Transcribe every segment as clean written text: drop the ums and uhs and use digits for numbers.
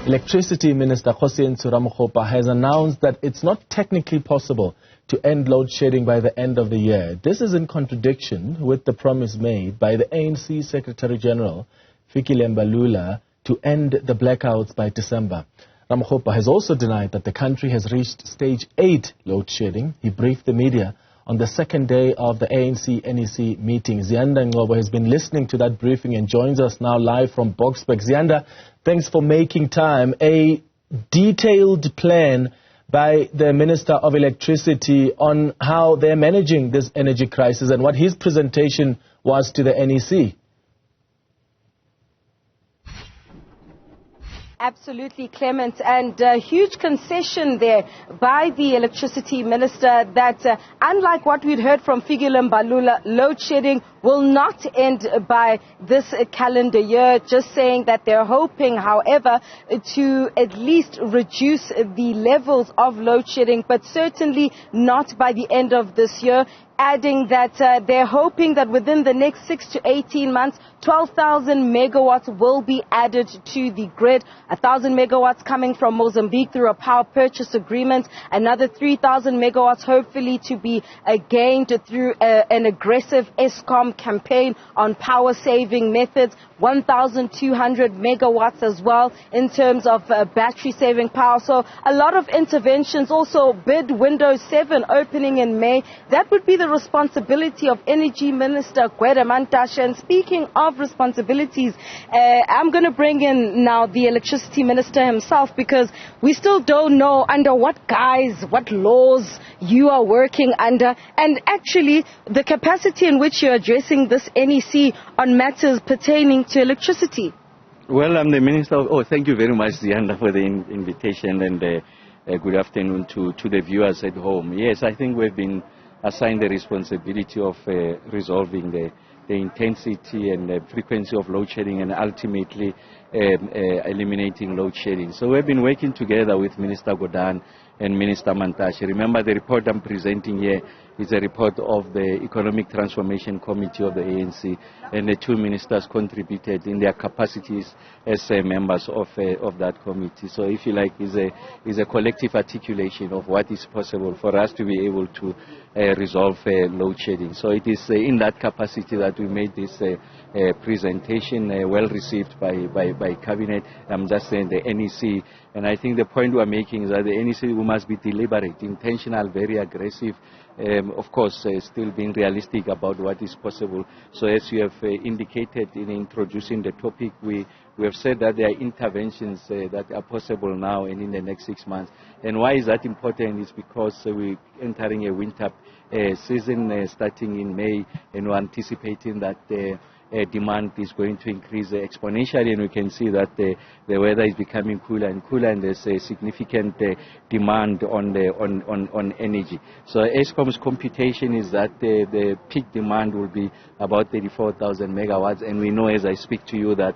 Electricity Minister Kgosientsho Ramokgopa has announced that it's not technically possible to end load shedding by the end of the year. This is in contradiction with the promise made by the ANC Secretary General, Fikile Mbalula, to end the blackouts by December. Ramokgopa has also denied that the country has reached stage 8 load shedding. He briefed the media on the second day of the ANC-NEC meeting. Ziyanda Ngcobo has been listening to that briefing and joins us now live from Boksburg. Ziyanda, thanks for making time. A detailed plan by the Minister of Electricity on how they're managing this energy crisis and what his presentation was to the NEC. Absolutely, Clement, and a huge concession there by the electricity minister that unlike what we'd heard from Fikile Mbalula, load shedding will not end by this calendar year, just saying that they're hoping, however, to at least reduce the levels of load shedding, but certainly not by the end of this year. Adding that they're hoping that within the next 6 to 18 months, 12,000 megawatts will be added to the grid. 1,000 megawatts coming from Mozambique through a power purchase agreement. Another 3,000 megawatts hopefully to be gained through an aggressive Eskom campaign on power saving methods. 1,200 megawatts as well in terms of battery saving power. So a lot of interventions. Also bid window 7 opening in May. That would be the responsibility of Energy Minister Gwede Mantashe. And speaking of responsibilities, I'm going to bring in now the Electricity Minister himself, because we still don't know under what guise, what laws you are working under, and actually the capacity in which you're addressing this NEC on matters pertaining to electricity. Well, I'm the Minister of... thank you very much, Ziyanda, for the invitation, and good afternoon to the viewers at home. Yes, I think we've been assigned the responsibility of resolving the intensity and the frequency of load shedding and ultimately eliminating load shedding. So we've been working together with Minister Godan and Minister Mantashe. Remember, the report I'm presenting here is a report of the Economic Transformation Committee of the ANC, and the two ministers contributed in their capacities as members of that committee. So if you like, is a collective articulation of what is possible for us to be able to resolve load shedding. So it is in that capacity that we made this presentation, well received by Cabinet. I'm just saying the NEC, and I think the point we're making is that the NEC, we must be deliberate, intentional, very aggressive, of course still being realistic about what is possible. So as you have indicated in introducing the topic, we have said that there are interventions that are possible now and in the next 6 months. And why is that important? Is because we're entering a winter season starting in May, and we're anticipating that demand is going to increase exponentially, and we can see that the weather is becoming cooler and cooler, and there's a significant demand on energy. So Eskom's computation is that the peak demand will be about 34,000 megawatts, and we know as I speak to you that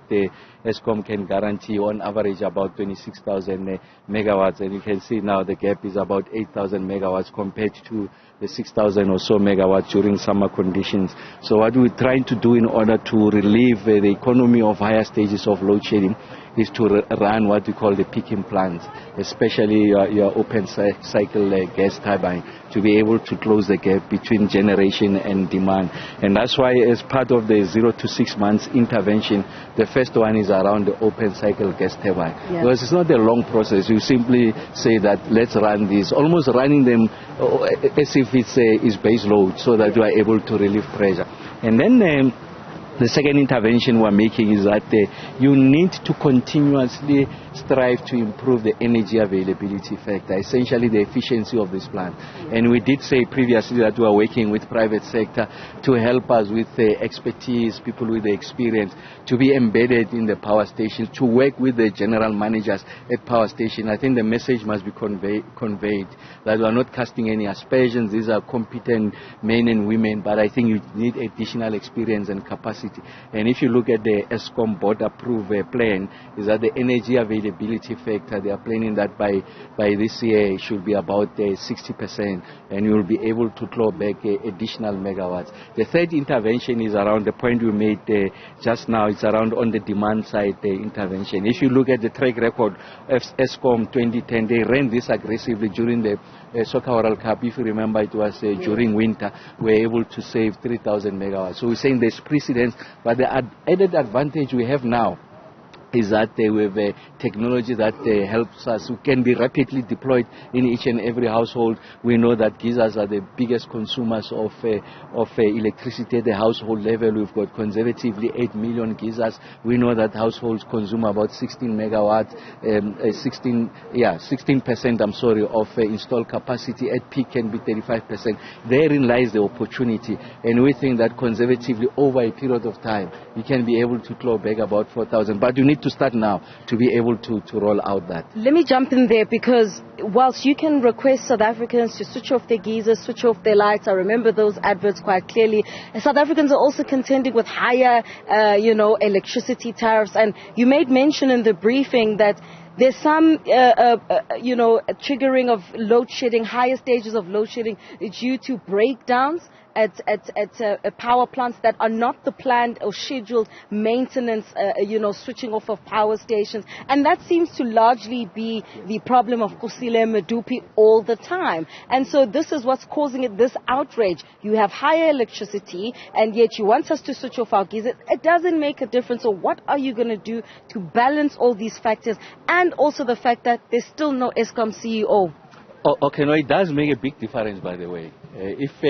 Eskom can guarantee on average about 26,000 megawatts, and you can see now the gap is about 8,000 megawatts compared to the 6,000 or so megawatts during summer conditions. So what we're trying to do in order to relieve the economy of higher stages of load shedding is to run what we call the peaking plants, especially your open cycle gas turbine, to be able to close the gap between generation and demand. And that's why, as part of the 0 to 6 months intervention, the first one is around the open cycle gas turbine. Yeah. Because it's not a long process. You simply say that let's run this, almost running them as if it's base load, so that you are able to relieve pressure. And then the second intervention we're making is that you need to continuously strive to improve the energy availability factor, essentially the efficiency of this plant. And we did say previously that we are working with private sector to help us with the expertise, people with the experience, to be embedded in the power station, to work with the general managers at power station. I think the message must be conveyed that we are not casting any aspersions. These are competent men and women, but I think you need additional experience and capacity capacity. And if you look at the ESCOM board approved plan, is that the energy availability factor, they are planning that by this year it should be about 60%, and you will be able to claw back additional megawatts. The third intervention is around the point we made just now. It's around on the demand side intervention. If you look at the track record of ESCOM 2010, they ran this aggressively during the Soccer World Cup. If you remember, it was during winter. We were able to save 3,000 megawatts. So we're saying there's precedence, but the added advantage we have now is that we have a technology that helps us, who can be rapidly deployed in each and every household. We know that geysers are the biggest consumers of electricity at the household level. We've got conservatively 8 million geysers. We know that households consume about 16 megawatts, 16% of installed capacity. At peak can be 35%. Therein lies the opportunity, and we think that conservatively over a period of time, you can be able to claw back about 4,000. But you need to start now to be able to roll out that. Let me jump in there, because whilst you can request South Africans to switch off their geysers, switch off their lights, I remember those adverts quite clearly, South Africans are also contending with higher, electricity tariffs. And you made mention in the briefing that there's some, triggering of load shedding, higher stages of load shedding due to breakdowns at power plants that are not the planned or scheduled maintenance, switching off of power stations. And that seems to largely be the problem of Kusile Medupi all the time. And so this is what's causing this outrage. You have higher electricity, and yet you want us to switch off our geysers. It doesn't make a difference. So what are you going to do to balance all these factors, and also the fact that there's still no ESCOM CEO? Okay, no, it does make a big difference, by the way. If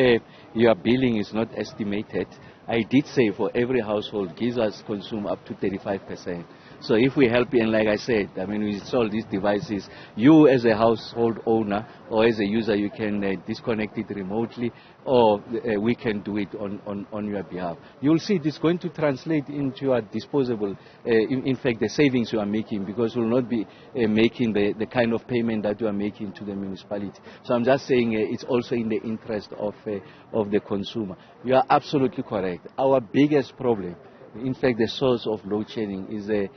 your billing is not estimated, I did say for every household, geysers consume up to 35%. So if we help you, and like I said, we install these devices, you as a household owner or as a user, you can disconnect it remotely, or we can do it on your behalf. You'll see it's going to translate into your disposable, in fact, the savings you are making, because you will not be making the kind of payment that you are making to the municipality. So I'm just saying it's also in the interest of the consumer. You are absolutely correct. Our biggest problem, in fact, the source of load shedding is the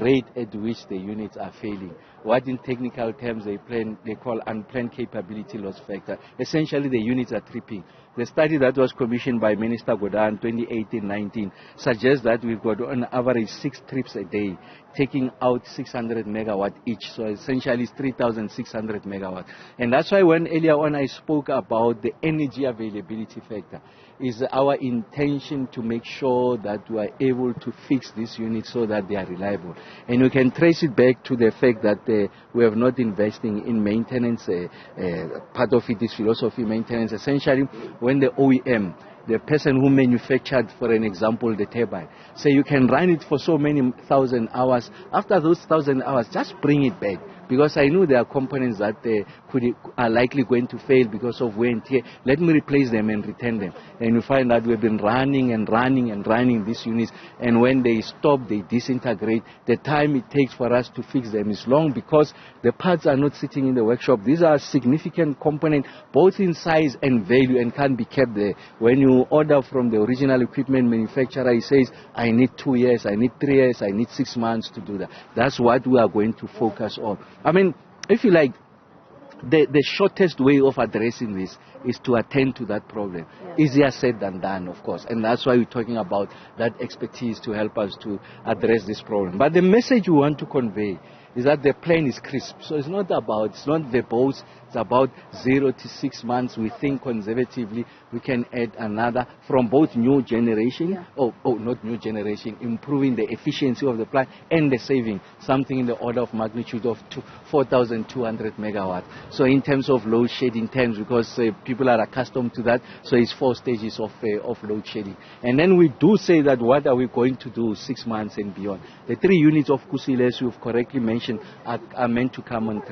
rate at which the units are failing. What in technical terms they call unplanned capability loss factor. Essentially, the units are tripping. The study that was commissioned by Minister Kgosientsho 2018-19 suggests that we've got on average 6 trips a day, taking out 600 megawatt each. So essentially it's 3,600 megawatt. And that's why when earlier on I spoke about the energy availability factor, is our intention to make sure that we are able to fix these units so that they are reliable. And we can trace it back to the fact that we have not investing in maintenance. Part of it is philosophy maintenance. Essentially, when the OEM, the person who manufactured, for an example, the turbine, say you can run it for so many 1,000 hours. After those 1,000 hours, just bring it back. Because I know there are components that are likely going to fail because of wear and tear. Let me replace them and return them. And you find that we've been running these units, and when they stop, they disintegrate. The time it takes for us to fix them is long because the parts are not sitting in the workshop. These are significant components, both in size and value, and can't be kept there. When you order from the original equipment manufacturer, he says, I need 2 years, I need 3 years, I need 6 months to do that. That's what we are going to focus on. If you like, the shortest way of addressing this is to attend to that problem. Yeah. Easier said than done, of course. And that's why we're talking about that expertise to help us to address this problem. But the message we want to convey is that the plan is crisp. So it's not verbose. It's about 0 to 6 months. We think conservatively we can add another from both new generation, not new generation, improving the efficiency of the plant and the saving, something in the order of magnitude of 4,200 megawatts. So in terms of load shedding terms, because people are accustomed to that, so it's 4 stages of load shedding. And then we do say that what are we going to do 6 months and beyond. The 3 units of Kusile, as you've correctly mentioned, are meant to come on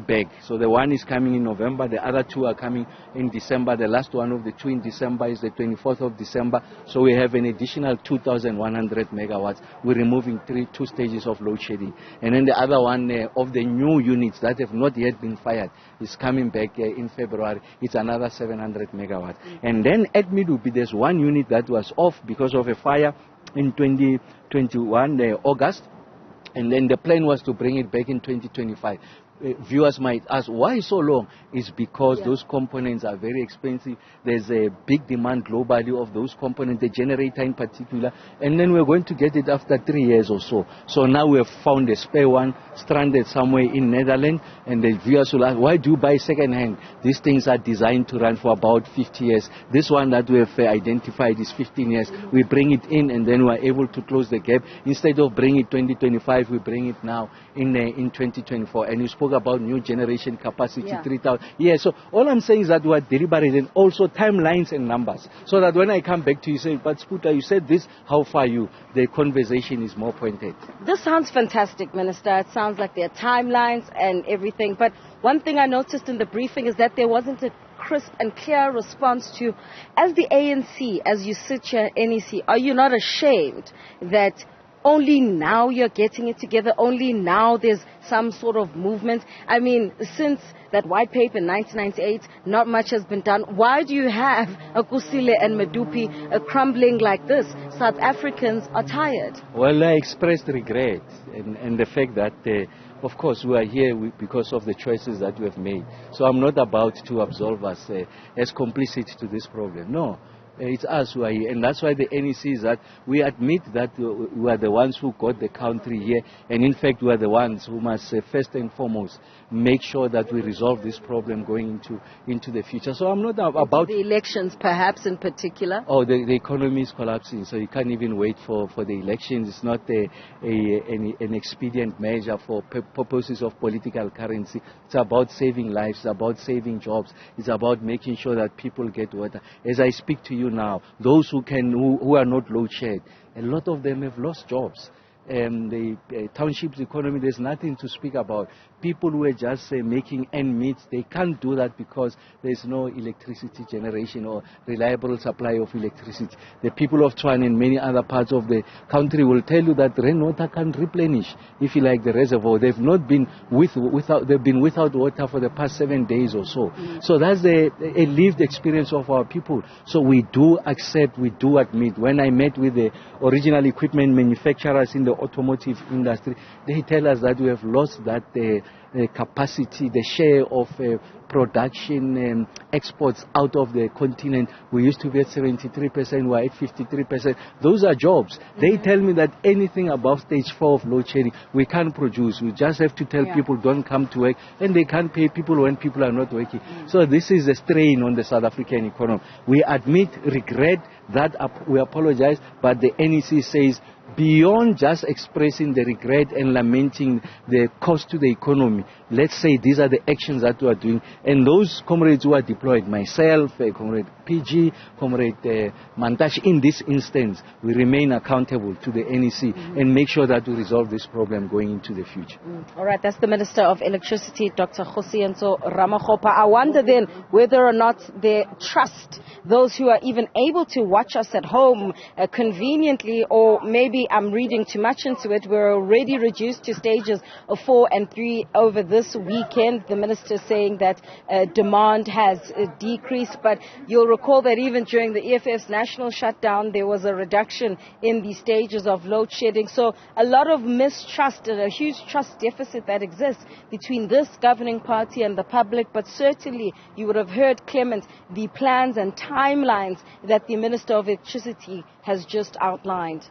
back. So the one is coming in November, the other 2 are coming in December. The last one of the 2 in December is the 24th of December. So we have an additional 2,100 megawatts. We're removing 2 stages of load shedding. And then the other one of the new units that have not yet been fired is coming back in February. It's another 700 megawatts. And then at Medupi, there's 1 unit that was off because of a fire. in 2021, August, and then the plan was to bring it back in 2025. Viewers might ask, why so long? It's because those components are very expensive. There's a big demand globally of those components, the generator in particular, and then we're going to get it after 3 years or so. So now we have found a spare one stranded somewhere in Netherlands, and the viewers will ask, why do you buy second hand? These things are designed to run for about 50 years. This one that we have identified is 15 years. We bring it in, and then we're able to close the gap. Instead of bringing it 2025, we bring it now in 2024. And you spoke about new generation capacity, 3,000. Yeah, so all I'm saying is that we are deliberate, and also timelines and numbers. So that when I come back to you, say, but Sputa, you said this, how far you? The conversation is more pointed. This sounds fantastic, Minister. It sounds like there are timelines and everything. But one thing I noticed in the briefing is that there wasn't a crisp and clear response to, as the ANC, as you sit here, NEC, are you not ashamed that only now you're getting it together, only now there's some sort of movement? I mean, since that white paper in 1998, not much has been done. Why do you have Kusile and Medupi crumbling like this? South Africans are tired. Well, I expressed regret and the fact that, of course, we are here because of the choices that we have made. So I'm not about to absolve us as complicit to this problem. No. It's us who are here, and that's why the NEC is that we admit that we are the ones who got the country here, and in fact we are the ones who must first and foremost make sure that we resolve this problem going into the future. So I'm not about the elections, perhaps in particular. Oh, the economy is collapsing, so you can't even wait for the elections. It's not an expedient measure for purposes of political currency. It's about saving lives, it's about saving jobs, it's about making sure that people get water. As I speak to you now, those who are not load shed, a lot of them have lost jobs. The township's economy, there's nothing to speak about. People who are just making end meet, they can't do that because there's no electricity generation or reliable supply of electricity. The people of Tshwane and many other parts of the country will tell you that rainwater can't replenish, if you like, the reservoir. They've not been they've been without water for the past 7 days or so. So that's a lived experience of our people. So we do accept, we do admit. When I met with the original equipment manufacturers in the automotive industry, they tell us that we have lost that capacity, the share of production exports out of the continent. We used to be at 73%, we're at 53%. Those are jobs. They tell me that anything above stage 4 of load shedding, we can't produce. We just have to tell people don't come to work, and they can't pay people when people are not working. So this is a strain on the South African economy. We admit, regret that, we apologize, but the NEC says, beyond just expressing the regret and lamenting the cost to the economy, let's say these are the actions that we are doing. And those comrades who are deployed, myself, Comrade PG, Comrade Mantash, in this instance, we remain accountable to the NEC and make sure that we resolve this problem going into the future. All right, that's the Minister of Electricity, Dr. Kgosientsho Ramokgopa. I wonder then whether or not they trust those who are even able to watch us at home conveniently, or maybe I'm reading too much into it. We're already reduced to stages of 4 and 3 over this weekend. The minister saying that demand has decreased, but you'll recall that even during the EFF's national shutdown, there was a reduction in the stages of load shedding. So a lot of mistrust and a huge trust deficit that exists between this governing party and the public. But certainly you would have heard, Clement, the plans and timelines that the Minister of Electricity has just outlined.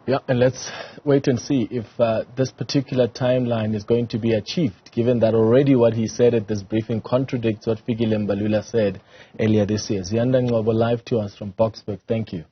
Yeah, and let's wait and see if this particular timeline is going to be achieved, given that already what he said at this briefing contradicts what Fikile Mbalula said earlier this year. Ziyanda Ngcobo, live to us from Boksburg. Thank you.